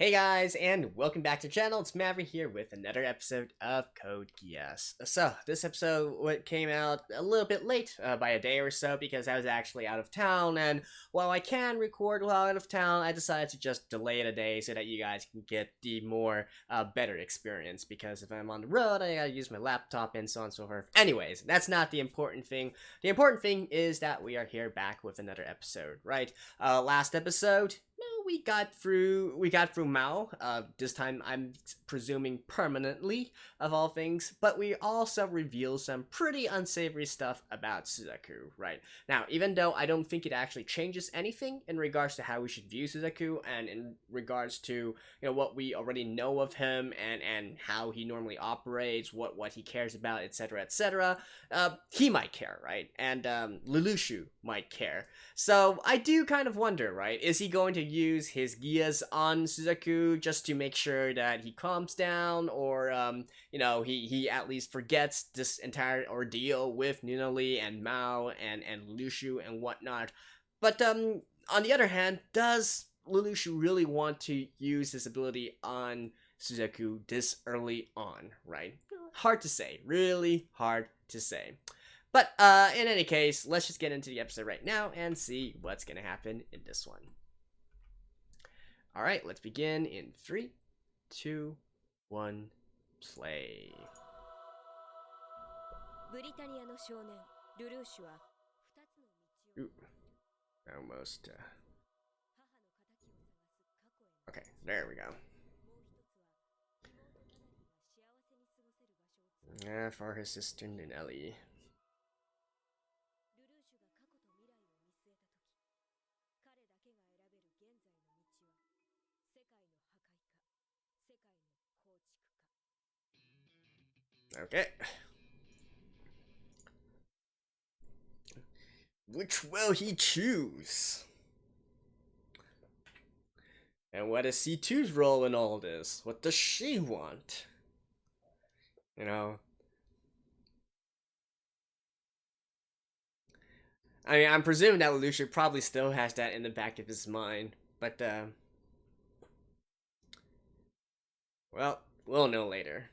Hey guys, and welcome back to the channel. It's Maverick here with another episode of Code Geass. So, this episode came out a little bit late by a day or so because I was actually out of town, and while I can record while out of town, I decided to just delay it a day so that you guys can get the more better experience, because if I'm on the road, I gotta use my laptop and so on and so forth. Anyways, that's not the important thing. The important thing is that we are here back with another episode, right? Last episode, we got through Mao. This time I'm presuming permanently, of all things, but we also revealed some pretty unsavory stuff about Suzaku, right? Now, even though I don't think it actually changes anything in regards to how we should view Suzaku and in regards to, what we already know of him and how he normally operates, what he cares about, etc., etc., he might care, right? And Lelouch might care. So I do kind of wonder, right? Is he going to use his Geass on Suzaku just to make sure that he calms down, or he at least forgets this entire ordeal with Ninoli and Mao and Lelouch and whatnot. But on the other hand, does Lelouch really want to use his ability on Suzaku this early on, right? Hard to say. Really hard to say. But in any case, let's just get into the episode right now and see what's going to happen in this one. Alright, let's begin in 3, 2, 1, play. Ooh, almost. Okay, there we go. For his sister Ninelli. Okay. Which will he choose? And what is C2's role in all this? What does she want? I mean, I'm presuming that Lelouch probably still has that in the back of his mind, but, well, we'll know later.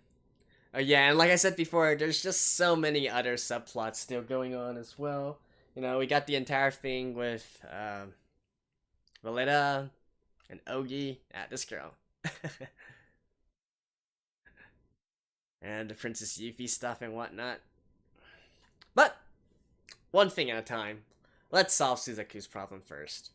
Yeah, and like I said before, there's just so many other subplots still going on as well. We got the entire thing with, Valetta and Ogi. This girl. And the Princess Euphy stuff and whatnot. But, one thing at a time. Let's solve Suzaku's problem first.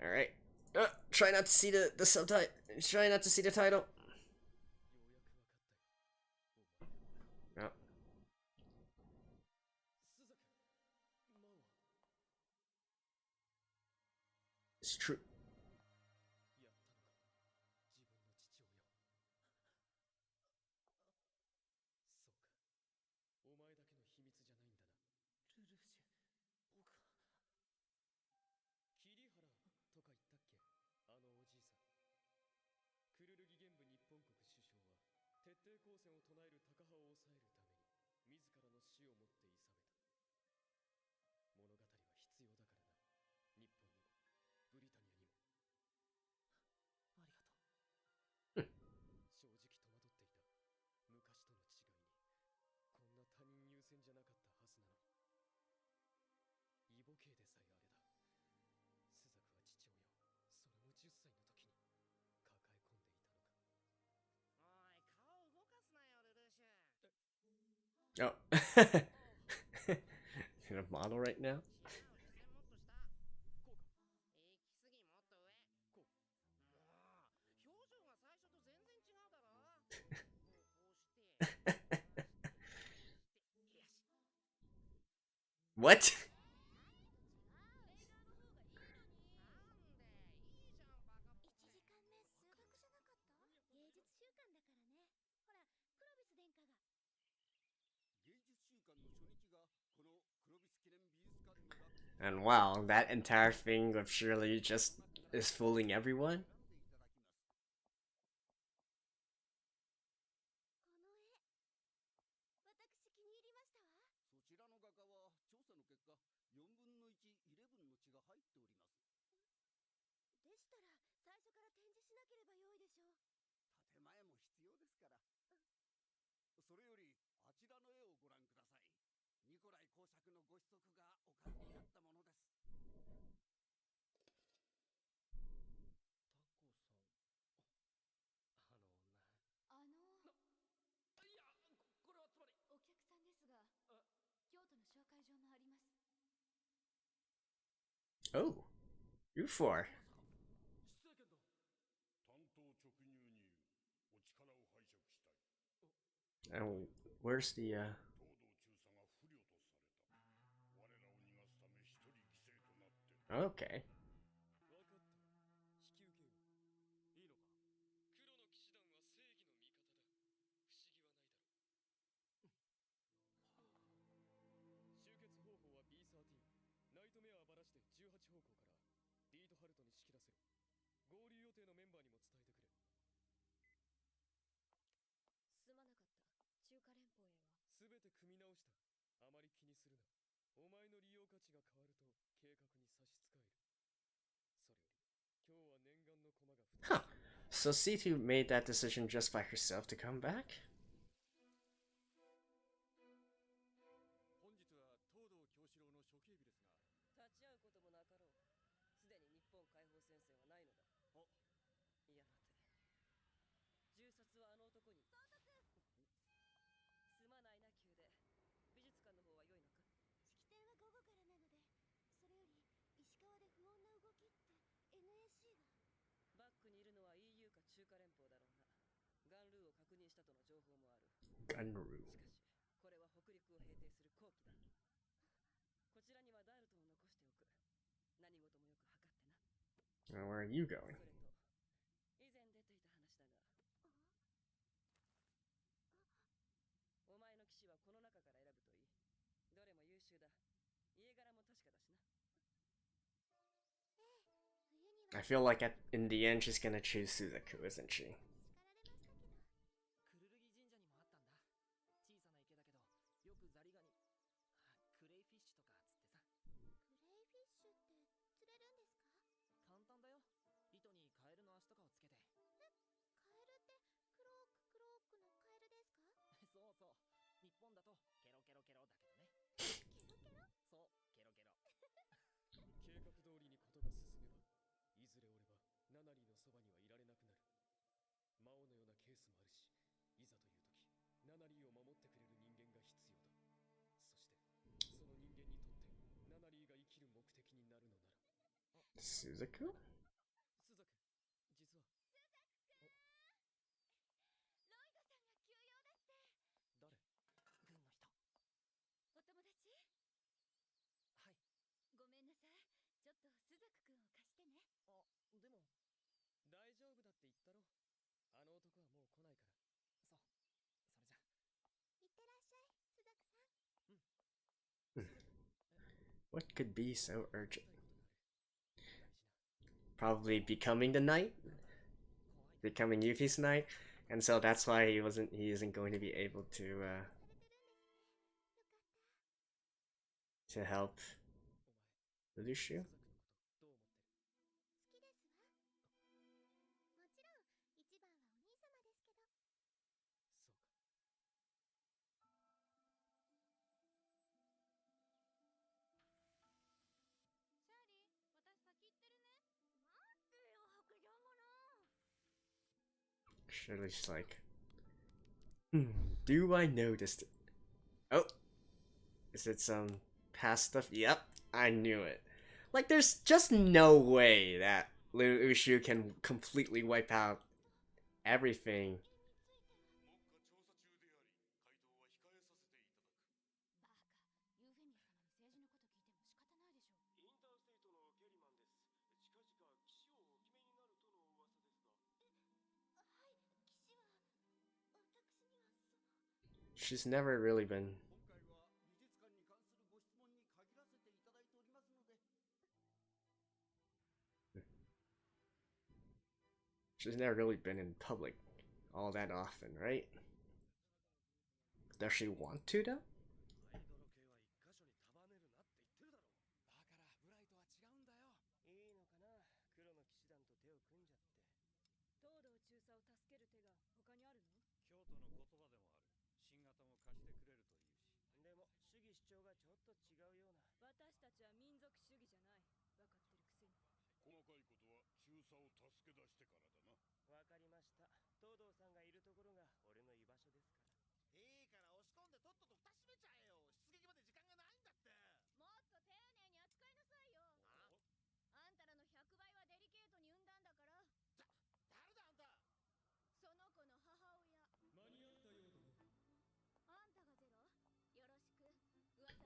Alright. Try not to see the subtitle. Try not to see the title. Oh. It's true. Oh. In a model right now? What? And wow, that entire thing of Shirley just is fooling everyone? Oh, Euphy. And where's the Okay. Huh. So C2 made that decision just by herself to come back? Gunru. Now, where are you going? I feel like in the end she's gonna choose Suzaku, isn't she? Suzaku? What could be so urgent? Probably becoming the knight? Becoming Euphy's knight? And so that's why he isn't going to be able to help Lelouch. Shirley's like, do I notice it? Oh, is it some past stuff? Yep, I knew it. Like, there's just no way that Lelouch can completely wipe out everything. She's never really been. She's never really been in public all that often, right? Does she want to though?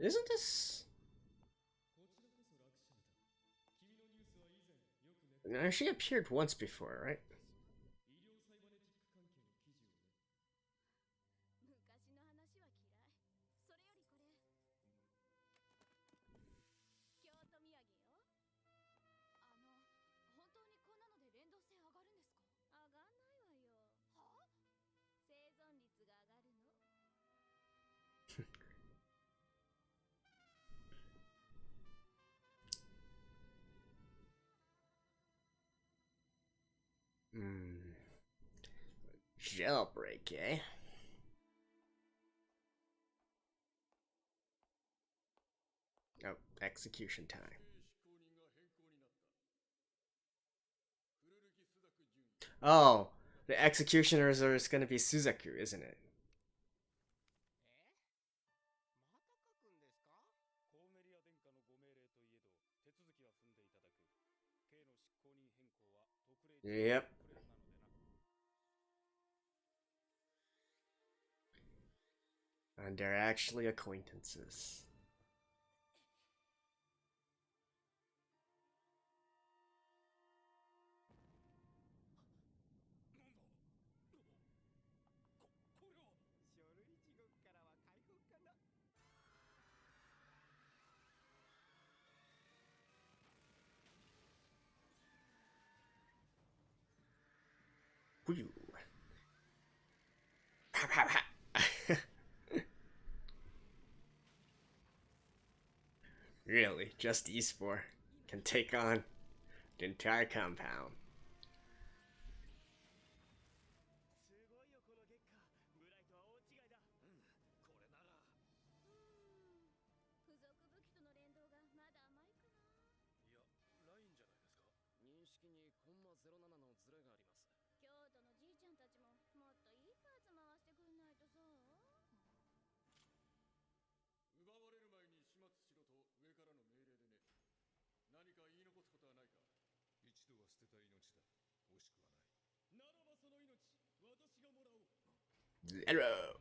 'Isn't this? No, she appeared once before, right? Jailbreak, eh? Oh, execution time. Oh, the executioners are just gonna be Suzaku, isn't it? Yep. And they're actually acquaintances. Whew. Really, just these four can take on the entire compound. Hello.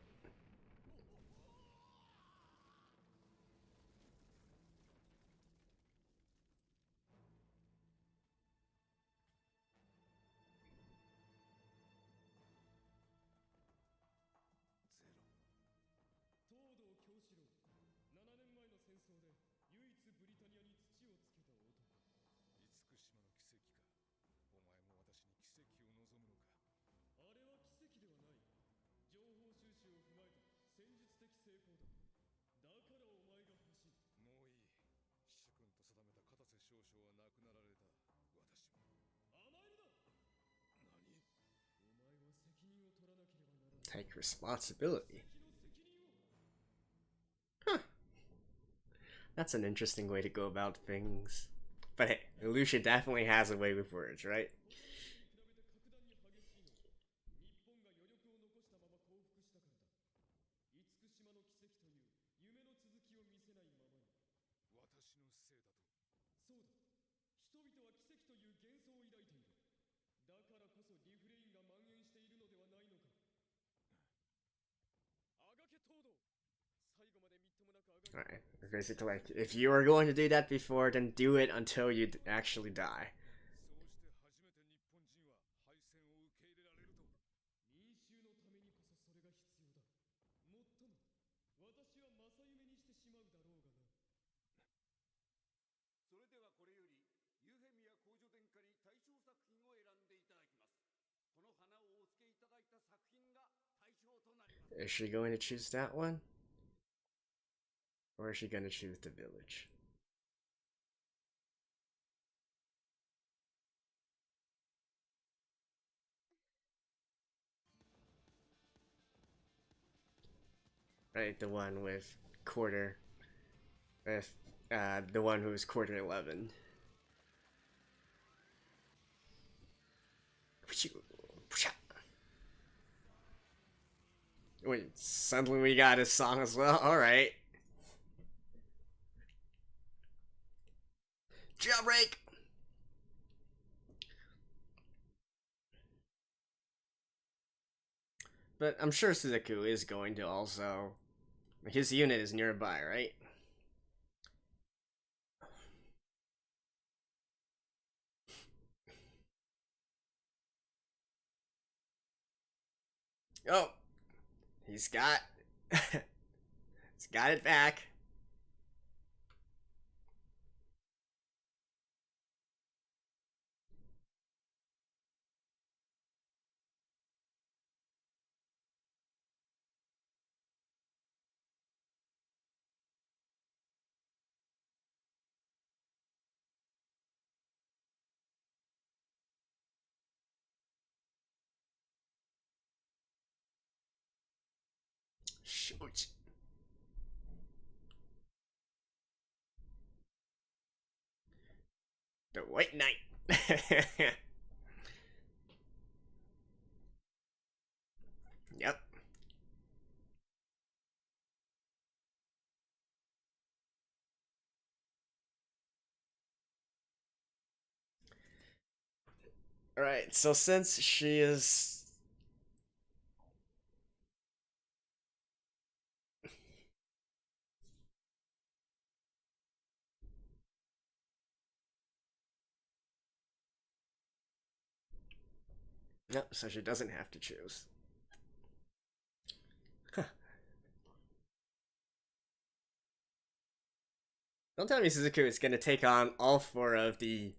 Take responsibility. Huh. That's an interesting way to go about things. But hey, Lelouch definitely has a way with words, right? Alright, basically like, if you are going to do that before, then do it until you actually die. Is she going to choose that one? Or is she going to choose the village? Right, the one with quarter. With the one who was quarter 11. Wait, suddenly we got a song as well? Alright. Jailbreak! But I'm sure Suzaku is going to also... His unit is nearby, right? Oh! He's got... he's got it back. Shoot. The White Knight. Yep. Alright, so since she is... Nope, so she doesn't have to choose. Huh. Don't tell me Suzaku is going to take on all 4 of the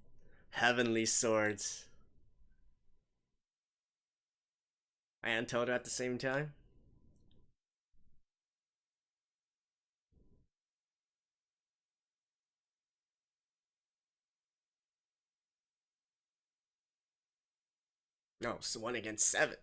heavenly swords. And Toto at the same time? No, it's 1 against 7.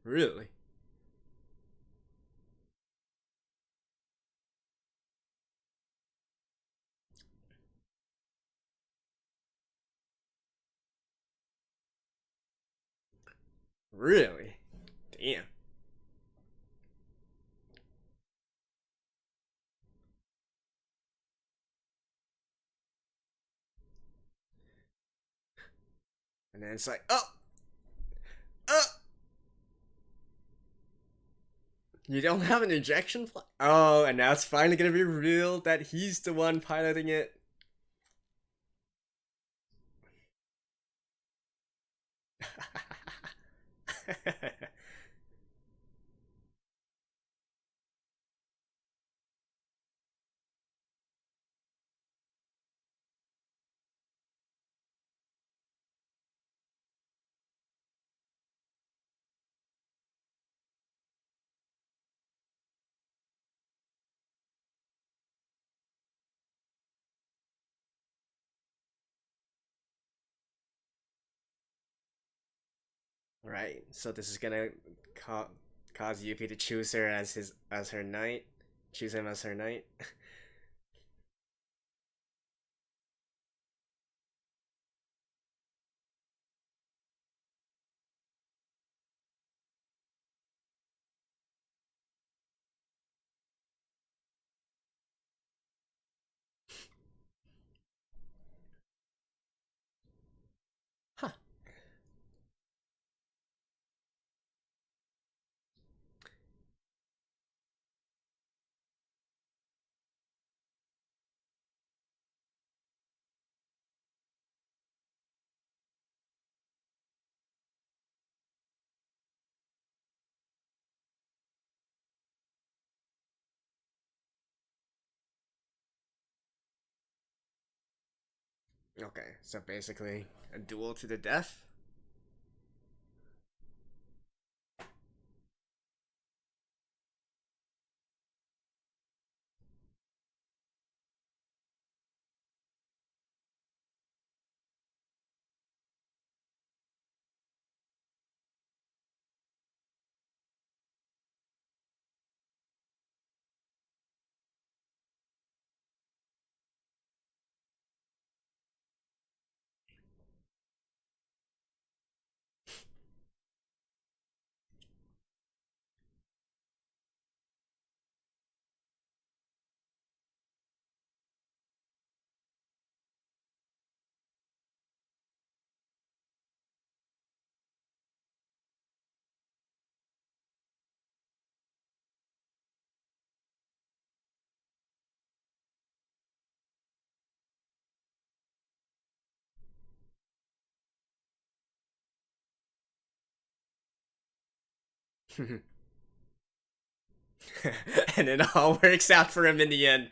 Really? Really? Damn. And then it's like, oh! You don't have an ejection flight? Oh, and now it's finally gonna be revealed that he's the one piloting it. Right, so this is gonna cause Euphy to choose her as her knight, choose him as her knight. Okay, so basically a duel to the death? And it all works out for him in the end.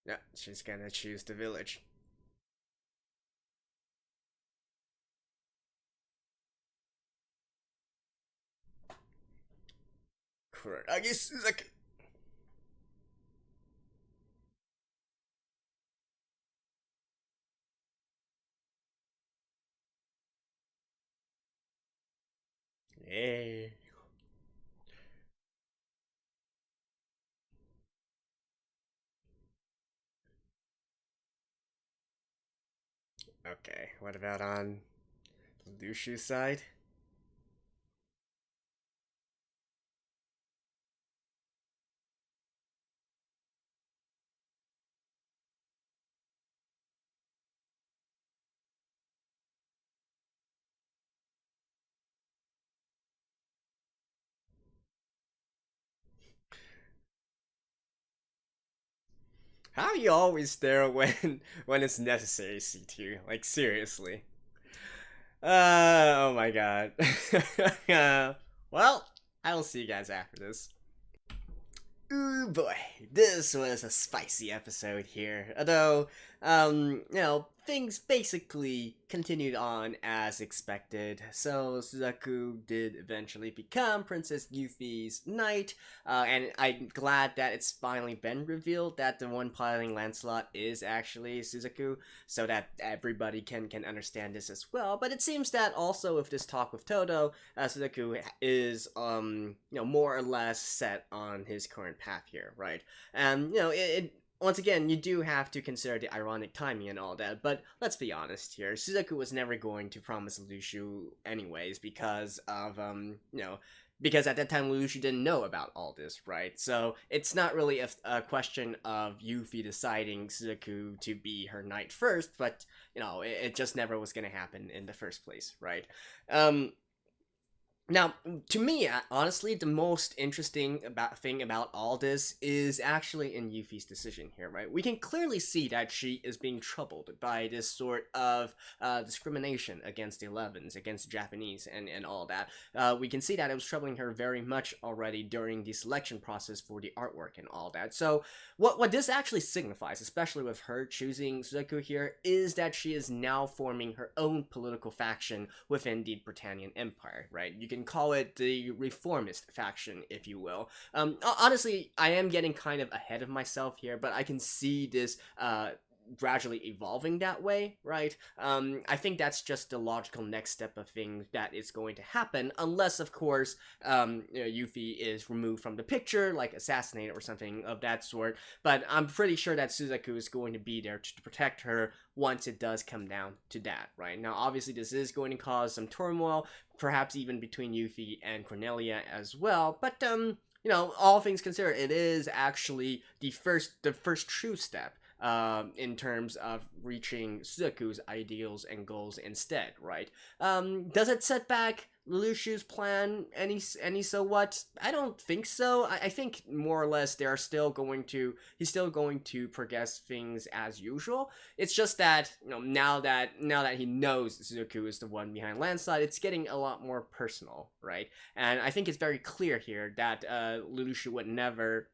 Yeah, she's gonna choose the village. Kuraragi Suzaku. Yay. Okay, what about on Lelouch's side? How you always there when it's necessary, C2? Like seriously. Oh my god. Well, I will see you guys after this. Ooh boy, this was a spicy episode here. Although, things basically continued on as expected. So Suzaku did eventually become Princess Euphy's knight, and I'm glad that it's finally been revealed that the one piloting Lancelot is actually Suzaku, so that everybody can understand this as well. But it seems that also with this talk with Todo, Suzaku is more or less set on his current path here, right? And it once again, you do have to consider the ironic timing and all that, but let's be honest here. Suzaku was never going to promise Lelouch anyways because of, because at that time Lelouch didn't know about all this, right? So it's not really a question of Euphy deciding Suzaku to be her knight first, but, it just never was going to happen in the first place, right? Now, to me, honestly, the most interesting thing about all this is actually in Euphy's decision here, right? We can clearly see that she is being troubled by this sort of discrimination against the 11s, against the Japanese, and all that. We can see that it was troubling her very much already during the selection process for the artwork and all that. So, what this actually signifies, especially with her choosing Suzaku here, is that she is now forming her own political faction within the Britannian Empire, right? You can call it the reformist faction, if you will. Honestly, I am getting kind of ahead of myself here, but I can see this gradually evolving that way, right? I think that's just the logical next step of things that is going to happen, unless, of course, Euphy is removed from the picture, like assassinated or something of that sort. But I'm pretty sure that Suzaku is going to be there to protect her once it does come down to that, right? Now, obviously, this is going to cause some turmoil, perhaps even between Euphy and Cornelia as well, but all things considered, it is actually the first true step in terms of reaching Suzaku's ideals and goals instead, right? Does it set back Lelouch's plan any so what? I don't think so. I think more or less he's still going to progress things as usual. It's just that, now that he knows Suzaku is the one behind Landslide, it's getting a lot more personal, right? And I think it's very clear here that Lelouch would never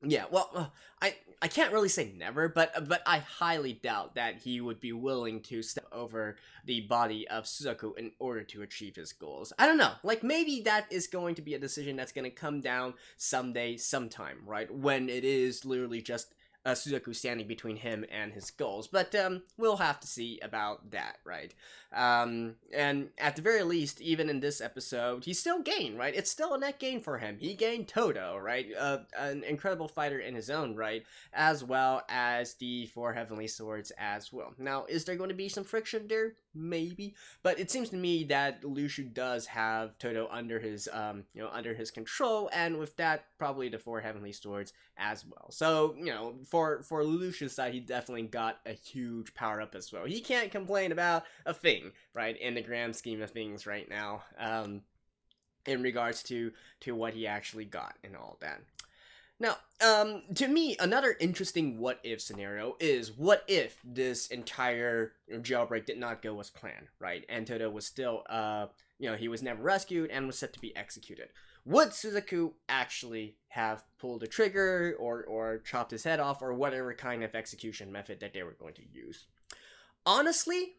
yeah, well, I can't really say never, but I highly doubt that he would be willing to step over the body of Suzaku in order to achieve his goals. I don't know, like, maybe that is going to be a decision that's going to come down someday, sometime, right? When it is literally just Suzaku standing between him and his goals, but we'll have to see about that, right? And at the very least, even in this episode, he still gained, right? It's still a net gain for him. He gained Todo, right? An incredible fighter in his own right, as well as the 4 Heavenly Swords as well. Now, is there going to be some friction there? Maybe, but it seems to me that Lelouch does have Todo under his control, and with that, probably the 4 Heavenly Swords as well. So, for Lelouch's side, he definitely got a huge power up as well. He can't complain about a thing, right, in the grand scheme of things right now, in regards to what he actually got and all that. Now, to me, another interesting what-if scenario is, what if this entire jailbreak did not go as planned, right? And Todo was still, he was never rescued and was set to be executed. Would Suzaku actually have pulled the trigger or chopped his head off, or whatever kind of execution method that they were going to use? Honestly,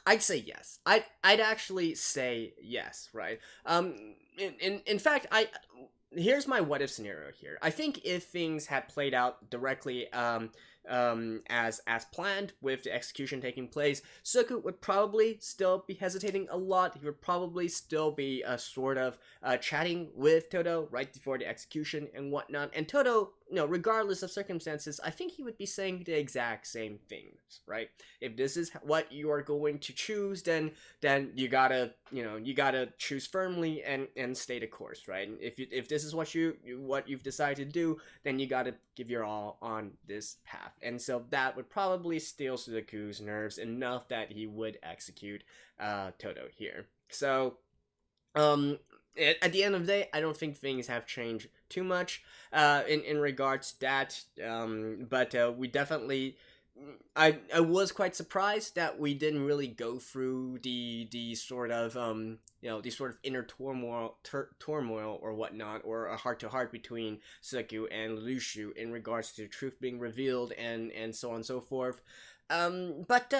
I'd say yes. I'd actually say yes, right? In fact, here's my what if scenario here. I think if things had played out directly as planned, with the execution taking place, Suzaku would probably still be hesitating a lot. He would probably still be sort of chatting with Todo right before the execution and whatnot. And Todo, regardless of circumstances, I think he would be saying the exact same things, right? If this is what you are going to choose, then you gotta choose firmly and stay the course, right? If this is what you've decided to do, then you gotta give your all on this path. And so that would probably steel Suzaku's nerves enough that he would execute Todo here. So, at the end of the day, I don't think things have changed too much in regards to that, but we definitely... I was quite surprised that we didn't really go through the sort of inner turmoil or whatnot, or a heart-to-heart between Suzaku and Lelouch in regards to the truth being revealed and so on and so forth. But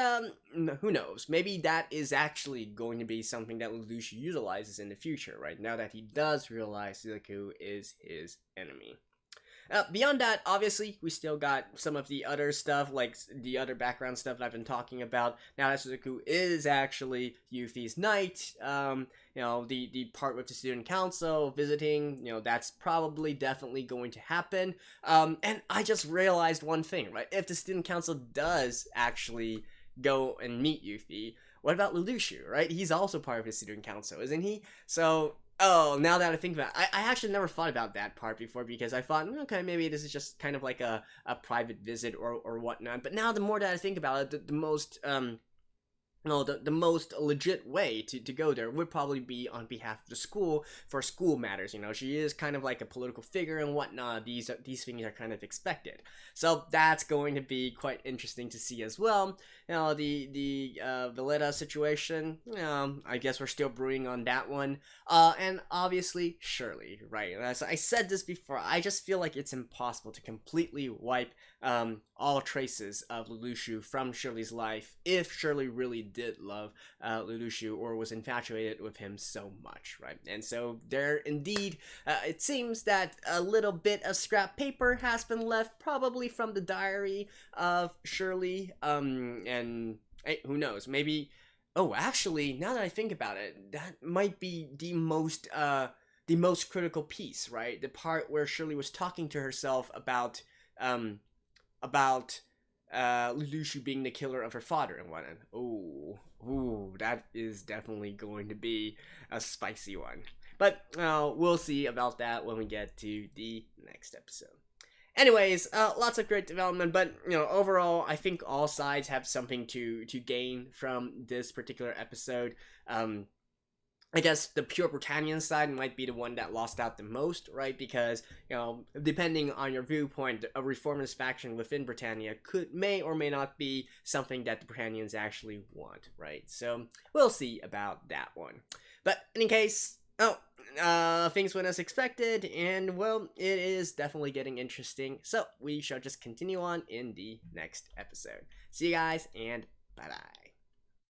who knows? Maybe that is actually going to be something that Lelouch utilizes in the future, right? Now that he does realize Suzaku is his enemy. Beyond that, obviously, we still got some of the other stuff, like the other background stuff that I've been talking about. Now that Suzaku is actually Euphy's knight, the part with the student council visiting, that's probably definitely going to happen. And I just realized one thing, right? If the student council does actually go and meet Euphy, what about Lelouch, right? He's also part of the student council, isn't he? So... oh, now that I think about it, I actually never thought about that part before, because I thought, okay, maybe this is just kind of like a private visit or whatnot. But now the more that I think about it, the most legit way to go there would probably be on behalf of the school, for school matters. She is kind of like a political figure and whatnot. These things are kind of expected. So that's going to be quite interesting to see as well. The Valletta situation, I guess we're still brewing on that one. And obviously Shirley, right? As I said this before, I just feel like it's impossible to completely wipe all traces of Lelouch from Shirley's life if Shirley really did love Lelouch or was infatuated with him so much, right? And so there indeed, it seems that a little bit of scrap paper has been left, probably from the diary of Shirley, and hey, who knows, maybe... oh, actually, now that I think about it, that might be the most critical piece, right? The part where Shirley was talking to herself about Lelouch being the killer of her father and whatnot. Ooh, that is definitely going to be a spicy one. But we'll see about that when we get to the next episode. Anyways, lots of great development, but, you know, overall, I think all sides have something to gain from this particular episode. I guess the pure Britannian side might be the one that lost out the most, right? Because, you know, depending on your viewpoint, a reformist faction within Britannia may or may not be something that the Britannians actually want, right? So, we'll see about that one. But, in any case, things went as expected, and, well, it is definitely getting interesting. So, we shall just continue on in the next episode. See you guys, and bye-bye.